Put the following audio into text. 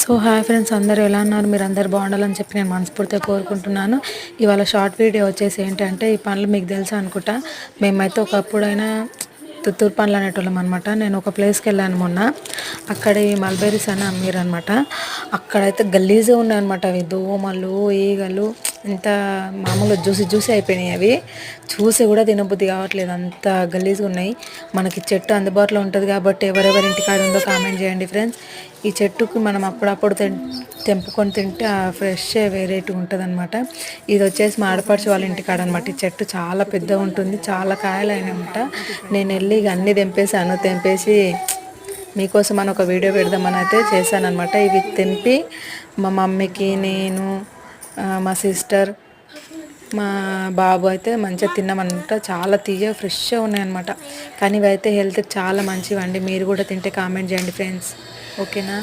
So hi friends, అందరూ ఎలా ఉన్నారు? మీరు అందరు బాగుండాలని చెప్పి నేను మనస్ఫూర్తిగా కోరుకుంటున్నాను. ఇవాళ షార్ట్ వీడియో వచ్చేసి ఏంటంటే, ఈ పనులు మీకు తెలుసా అనుకుంటా. మేమైతే ఒకప్పుడైనా తుత్తూరు పండ్లు అనేటోళ్ళం అనమాట. నేను ఒక ప్లేస్కి వెళ్ళాను మొన్న. అక్కడ ఈ మల్బెరీస్ అని అమ్మారు అనమాట. అక్కడైతే గలీజ్గా ఉన్నాయన్నమాట. అవి దోమలు, ఈగలు, ఇంత మామూలుగా జ్యూసీ అయిపోయినాయి. అవి చూసి కూడా తినబుద్ధి కావట్లేదు, అంత గలీజ్గా ఉన్నాయి. మనకి చెట్టు అందుబాటులో ఉంటుంది కాబట్టి ఎవరెవరి ఇంటికాడ ఉందో కామెంట్ చేయండి ఫ్రెండ్స్. ఈ చెట్టుకు మనం అప్పుడప్పుడు తెంపుకొని తింటే ఆ ఫ్రెష్ వెరైటీ ఉంటుంది అనమాట. ఇది వచ్చేసి మా ఆడపడుచు వాళ్ళ ఇంటికాడ అనమాట. ఈ చెట్టు చాలా పెద్దగా ఉంటుంది, చాలా కాయలు అయినాయన్నమాట. నేను వెళ్ళి ఇక అన్నీ తెంపేసి మీకోసం అని ఒక వీడియో పెడదామని అయితే చేశానమాట. ఇవి తెంపి మా మమ్మీకి, నేను, మా సిస్టర్, మా బాబు అయితే మంచిగా తిన్నామన్నమాట. చాలా ఫ్రెష్గా ఉన్నాయన్నమాట. కానీ ఇవైతే హెల్త్కి చాలా మంచివండి. మీరు కూడా తింటే కామెంట్ చేయండి ఫ్రెండ్స్. ఓకేనా?